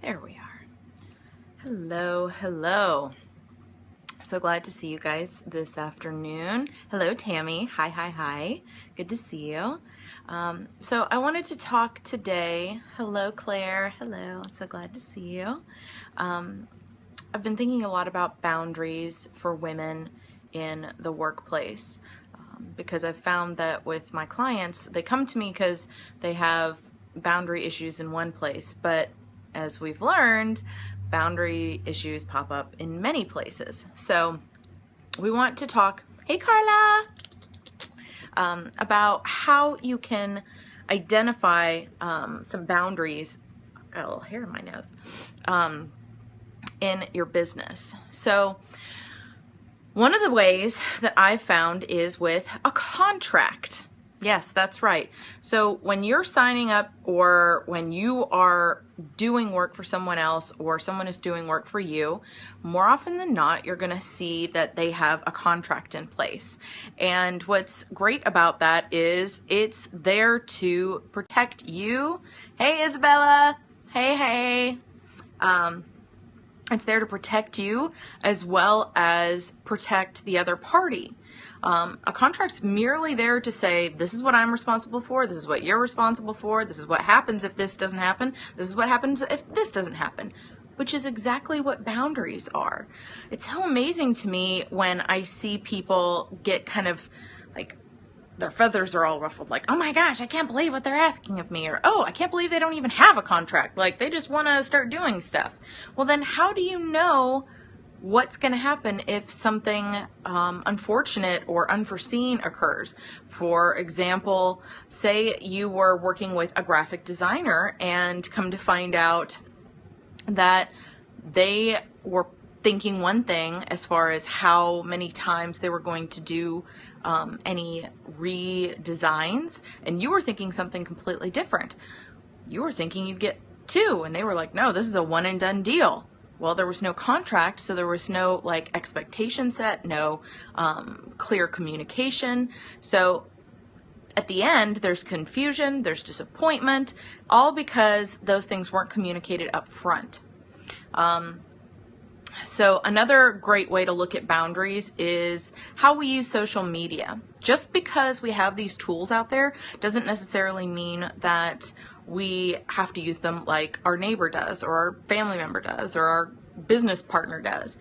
There we are. Hello, hello. So glad to see you guys this afternoon. Hello, Tammy. Hi, hi, hi. Good to see you. So I wanted to talk today. Hello, Claire. Hello. So glad to see you. I've been thinking a lot about boundaries for women in the workplace because I've found that with my clients, they come to me because they have boundary issues in one place, but as we've learned, boundary issues pop up in many places. So we want to talk, hey Carla, about how you can identify some boundaries, got a little hair in my nose, in your business. So one of the ways that I've found is with a contract. Yes, that's right. So when you're signing up or when you are doing work for someone else or someone is doing work for you, more often than not, you're going to see that they have a contract in place. And what's great about that is it's there to protect you. Hey, Isabella. Hey, hey. It's there to protect you as well as protect the other party. A contract's merely there to say, this is what I'm responsible for, this is what you're responsible for, this is what happens if this doesn't happen, this is what happens if this doesn't happen, which is exactly what boundaries are. It's so amazing to me when I see people get kind of like, their feathers are all ruffled, like, oh my gosh, I can't believe what they're asking of me, or oh, I can't believe they don't even have a contract, like they just want to start doing stuff. Well, then how do you know what's going to happen if something unfortunate or unforeseen occurs? For example, say you were working with a graphic designer and come to find out that they were thinking one thing as far as how many times they were going to do any redesigns, and you were thinking something completely different. You were thinking you'd get 2, and they were like, no, this is a one and done deal. Well, there was no contract, so there was no like expectation set, no clear communication. So at the end, there's confusion, there's disappointment, all because those things weren't communicated up front. So another great way to look at boundaries is how we use social media. Just because we have these tools out there doesn't necessarily mean that we have to use them like our neighbor does or our family member does or our business partner does.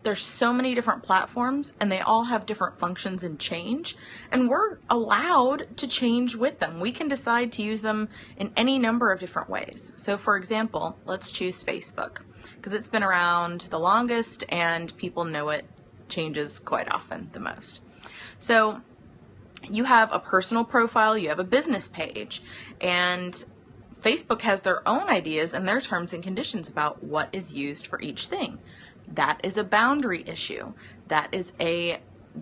There's so many different platforms and they all have different functions and change, and we're allowed to change with them. We can decide to use them in any number of different ways. So for example, let's choose Facebook because it's been around the longest and people know it changes quite often the most. So you have a personal profile, you have a business page, and Facebook has their own ideas and their terms and conditions about what is used for each thing. That is a boundary issue. That is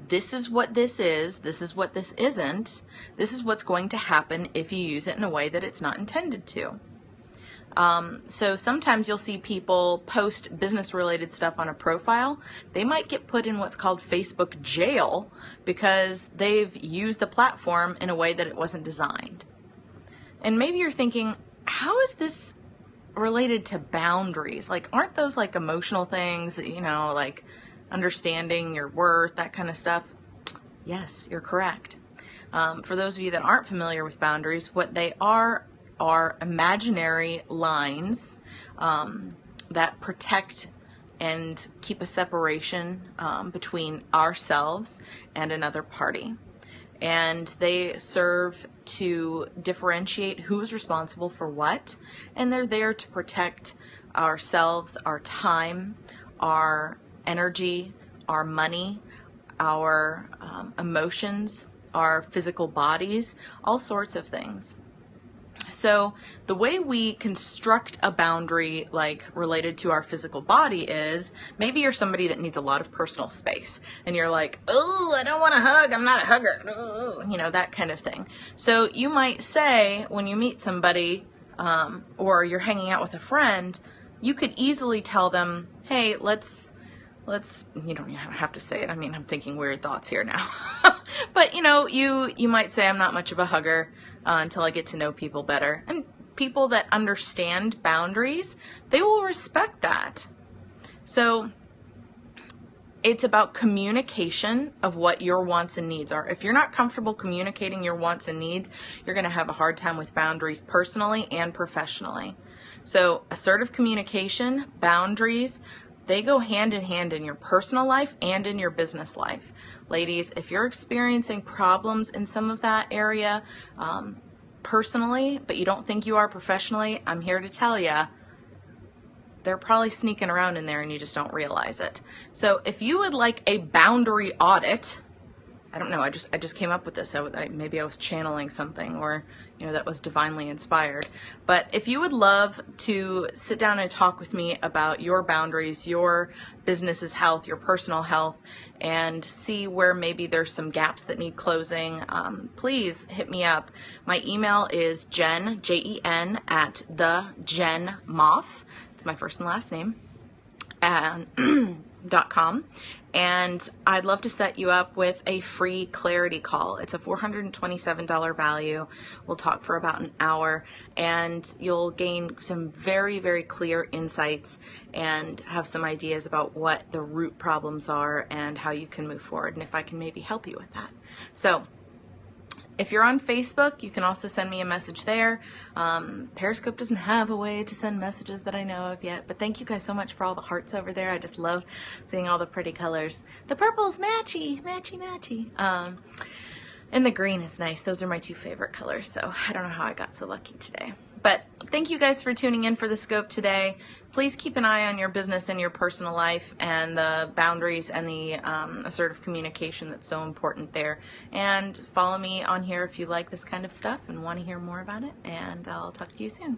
this is what this is what this isn't, this is what's going to happen if you use it in a way that it's not intended to. So sometimes you'll see people post business related stuff on a profile. They might get put in what's called Facebook jail because they've used the platform in a way that it wasn't designed. And maybe you're thinking, how is this related to boundaries? Like, aren't those like emotional things, you know, like understanding your worth, that kind of stuff? Yes, you're correct. For those of you that aren't familiar with boundaries, what they are imaginary lines that protect and keep a separation between ourselves and another party. And they serve to differentiate who's responsible for what, and they're there to protect ourselves, our time, our energy, our money, our emotions, our physical bodies, all sorts of things. So the way we construct a boundary like related to our physical body is, maybe you're somebody that needs a lot of personal space and you're like, oh, I don't want to hug, I'm not a hugger, ooh, you know, that kind of thing. So you might say when you meet somebody or you're hanging out with a friend, you could easily tell them, hey, let's, you don't have to say it. I mean, I'm thinking weird thoughts here now. But, you know, you might say, I'm not much of a hugger until I get to know people better. And people that understand boundaries, they will respect that. So it's about communication of what your wants and needs are. If you're not comfortable communicating your wants and needs, you're going to have a hard time with boundaries personally and professionally. So assertive communication, boundaries, they go hand in hand in your personal life and in your business life. Ladies, if you're experiencing problems in some of that area personally, but you don't think you are professionally, I'm here to tell you, they're probably sneaking around in there and you just don't realize it. So if you would like a boundary audit, I don't know, I just came up with this. Maybe I was channeling something, or that was divinely inspired. But if you would love to sit down and talk with me about your boundaries, your business's health, your personal health, and see where maybe there's some gaps that need closing, please hit me up. My email is Jen, Jen, at thejenmoff. It's my first and last name, and .com, and I'd love to set you up with a free clarity call. It's a $427 value. We'll talk for about an hour, and you'll gain some very, very clear insights and have some ideas about what the root problems are and how you can move forward, and if I can maybe help you with that. So if you're on Facebook, you can also send me a message there. Periscope doesn't have a way to send messages that I know of yet, but thank you guys so much for all the hearts over there. I just love seeing all the pretty colors. The purple's matchy, matchy, matchy. And the green is nice. Those are my two favorite colors, so I don't know how I got so lucky today. But thank you guys for tuning in for the scope today. Please keep an eye on your business and your personal life and the boundaries and the assertive communication that's so important there. And follow me on here if you like this kind of stuff and want to hear more about it. And I'll talk to you soon.